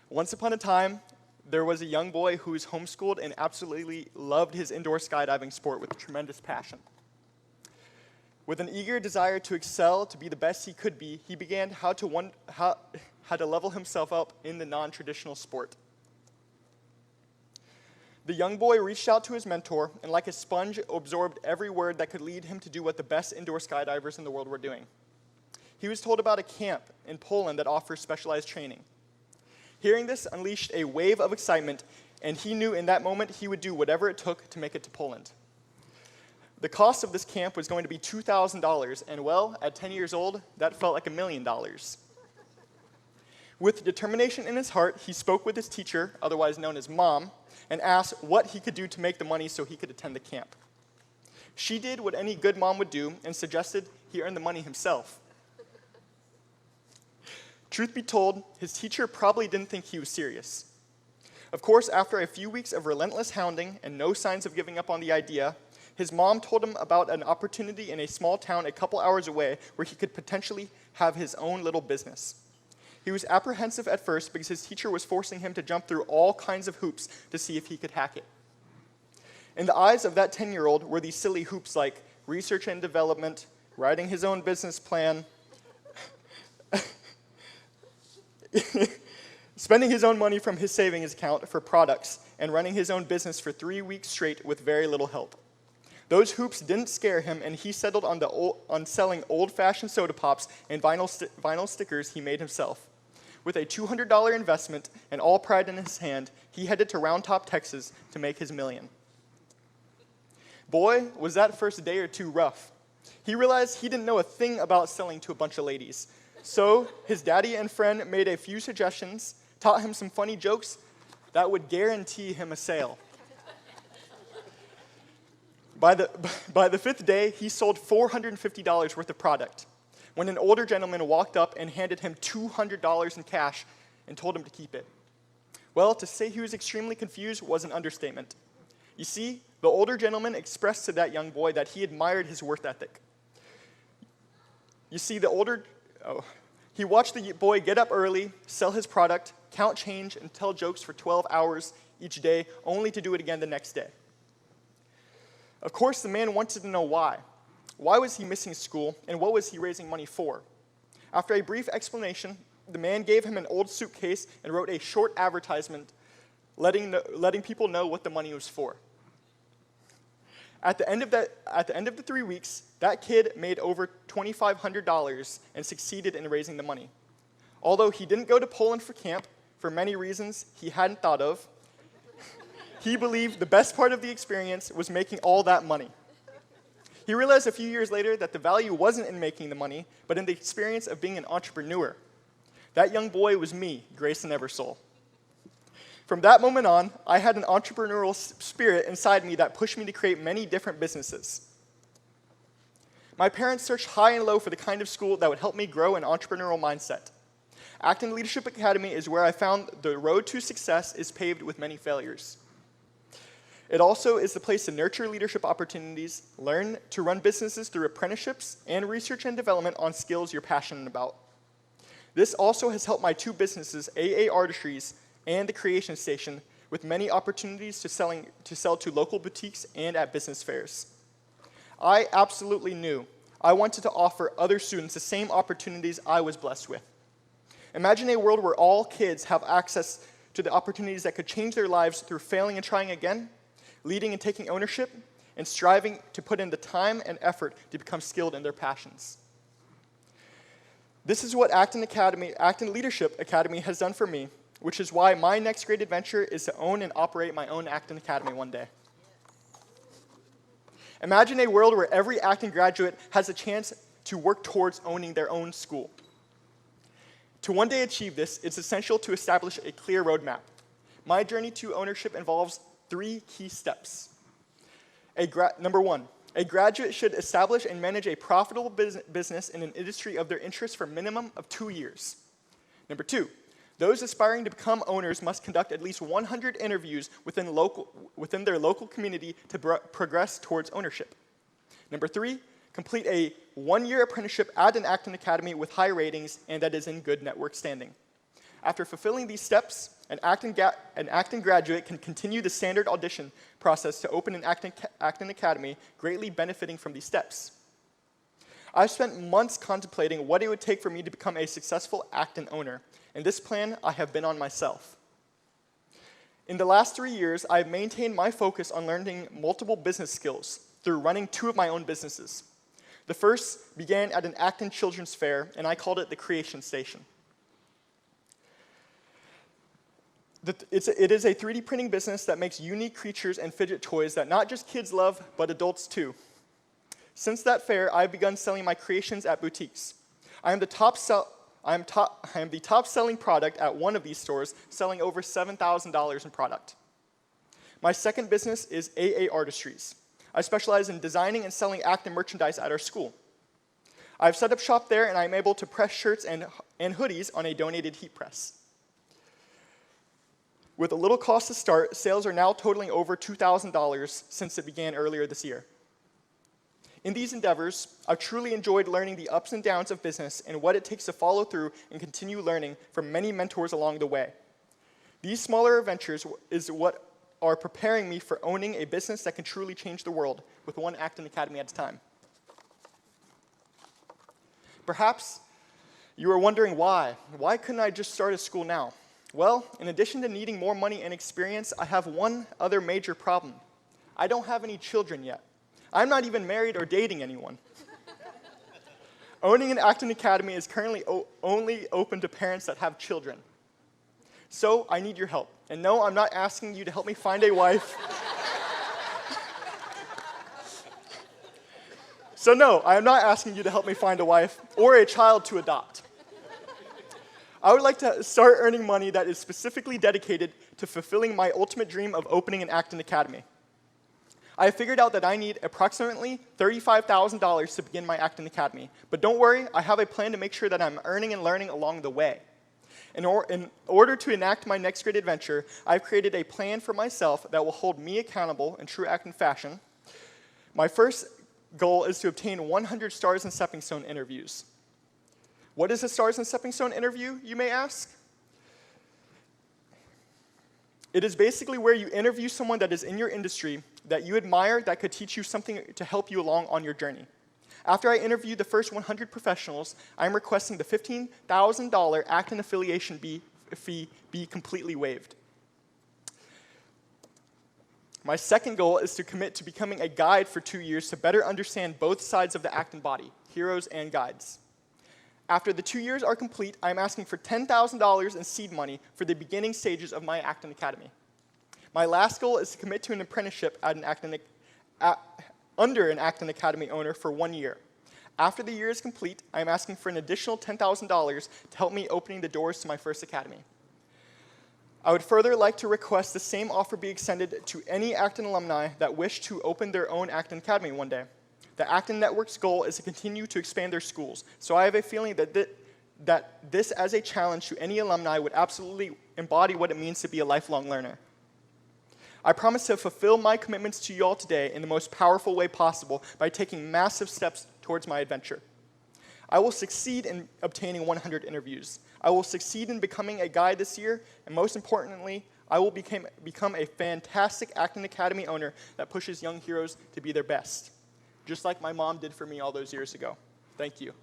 Once upon a time, there was a young boy who was homeschooled and absolutely loved his indoor skydiving sport with tremendous passion. With an eager desire to excel, to be the best he could be, he began how to level himself up in the non-traditional sport. The young boy reached out to his mentor and like a sponge absorbed every word that could lead him to do what the best indoor skydivers in the world were doing. He was told about a camp in Poland that offers specialized training. Hearing this unleashed a wave of excitement, and he knew in that moment he would do whatever it took to make it to Poland. The cost of this camp was going to be $2,000, and well, at 10 years old, that felt like $1 million. With determination in his heart, he spoke with his teacher, otherwise known as Mom, and asked what he could do to make the money so he could attend the camp. She did what any good mom would do and suggested he earn the money himself. Truth be told, his teacher probably didn't think he was serious. Of course, after a few weeks of relentless hounding and no signs of giving up on the idea, his mom told him about an opportunity in a small town a couple hours away where he could potentially have his own little business. He was apprehensive at first because his teacher was forcing him to jump through all kinds of hoops to see if he could hack it. In the eyes of that 10-year-old were these silly hoops like research and development, writing his own business plan, spending his own money from his savings account for products, and running his own business for 3 weeks straight with very little help. Those hoops didn't scare him, and he settled on selling old-fashioned soda pops and vinyl stickers he made himself. With a $200 investment and all pride in his hand, he headed to Round Top, Texas to make his million. Boy, was that first day or two rough. He realized he didn't know a thing about selling to a bunch of ladies. So his daddy and friend made a few suggestions, taught him some funny jokes that would guarantee him a sale. By the fifth day, he sold $450 worth of product when an older gentleman walked up and handed him $200 in cash and told him to keep it. Well, to say he was extremely confused was an understatement. You see, the older gentleman expressed to that young boy that he admired his work ethic. You see, he watched the boy get up early, sell his product, count change, and tell jokes for 12 hours each day, only to do it again the next day. Of course, the man wanted to know why. Why was he missing school, and what was he raising money for? After a brief explanation, the man gave him an old suitcase and wrote a short advertisement letting people know what the money was for. At the end of the 3 weeks, that kid made over $2,500 and succeeded in raising the money. Although he didn't go to Poland for camp, for many reasons he hadn't thought of, he believed the best part of the experience was making all that money. He realized a few years later that the value wasn't in making the money, but in the experience of being an entrepreneur. That young boy was me, Grayson NGA. From that moment on, I had an entrepreneurial spirit inside me that pushed me to create many different businesses. My parents searched high and low for the kind of school that would help me grow an entrepreneurial mindset. Acton Leadership Academy is where I found the road to success is paved with many failures. It also is the place to nurture leadership opportunities, learn to run businesses through apprenticeships, and research and development on skills you're passionate about. This also has helped my two businesses, AA Artistries and the Creation Station, with many opportunities to sell to local boutiques and at business fairs. I absolutely knew I wanted to offer other students the same opportunities I was blessed with. Imagine a world where all kids have access to the opportunities that could change their lives through failing and trying again, leading and taking ownership, and striving to put in the time and effort to become skilled in their passions. This is what Acton Leadership Academy has done for me, which is why my next great adventure is to own and operate my own Acton Academy one day. Imagine a world where every Acton graduate has a chance to work towards owning their own school. To one day achieve this, it's essential to establish a clear roadmap. My journey to ownership involves 3 key steps. Number 1, a graduate should establish and manage a profitable business in an industry of their interest for a minimum of 2 years. Number 2, those aspiring to become owners must conduct at least 100 interviews within their local community to progress towards ownership. Number 3, complete a 1-year apprenticeship at an Acton Academy with high ratings and that is in good network standing. After fulfilling these steps, an acting graduate can continue the standard audition process to open an acting academy, greatly benefiting from these steps. I've spent months contemplating what it would take for me to become a successful acting owner, and this plan I have been on myself. In the last 3 years, I've maintained my focus on learning multiple business skills through running 2 of my own businesses. The first began at an acting children's fair, and I called it the Creation Station. It is a 3D printing business that makes unique creatures and fidget toys that not just kids love, but adults too. Since that fair, I've begun selling my creations at boutiques. I am the top selling product at one of these stores, selling over $7,000 in product. My second business is AA Artistries. I specialize in designing and selling acting merchandise at our school. I've set up shop there, and I'm able to press shirts and hoodies on a donated heat press. With a little cost to start, sales are now totaling over $2,000 since it began earlier this year. In these endeavors, I've truly enjoyed learning the ups and downs of business and what it takes to follow through and continue learning from many mentors along the way. These smaller adventures is what are preparing me for owning a business that can truly change the world, with one acting academy at a time. Perhaps you are wondering why. Why couldn't I just start a school now? Well, in addition to needing more money and experience, I have one other major problem. I don't have any children yet. I'm not even married or dating anyone. Owning an acting academy is currently only open to parents that have children. So I need your help. And no, I'm not asking you to help me find a wife. So no, I am not asking you to help me find a wife or a child to adopt. I would like to start earning money that is specifically dedicated to fulfilling my ultimate dream of opening an acting academy. I have figured out that I need approximately $35,000 to begin my acting academy. But don't worry, I have a plan to make sure that I'm earning and learning along the way. In order to enact my next great adventure, I've created a plan for myself that will hold me accountable in true acting fashion. My first goal is to obtain 100 Stars and Stepping Stone interviews. What is a Stars and Stepping Stone interview, you may ask? It is basically where you interview someone that is in your industry that you admire that could teach you something to help you along on your journey. After I interview the first 100 professionals, I am requesting the $15,000 acting affiliation fee be completely waived. My second goal is to commit to becoming a guide for 2 years to better understand both sides of the acting body, heroes and guides. After the 2 years are complete, I am asking for $10,000 in seed money for the beginning stages of my acting academy. My last goal is to commit to an apprenticeship under an acting academy owner for 1 year. After the year is complete, I am asking for an additional $10,000 to help me opening the doors to my first academy. I would further like to request the same offer be extended to any acting alumni that wish to open their own acting academy one day. The Acting Network's goal is to continue to expand their schools, so I have a feeling that this as a challenge to any alumni would absolutely embody what it means to be a lifelong learner. I promise to fulfill my commitments to you all today in the most powerful way possible by taking massive steps towards my adventure. I will succeed in obtaining 100 interviews. I will succeed in becoming a guide this year, and most importantly, I will become a fantastic acting academy owner that pushes young heroes to be their best, just like my mom did for me all those years ago. Thank you.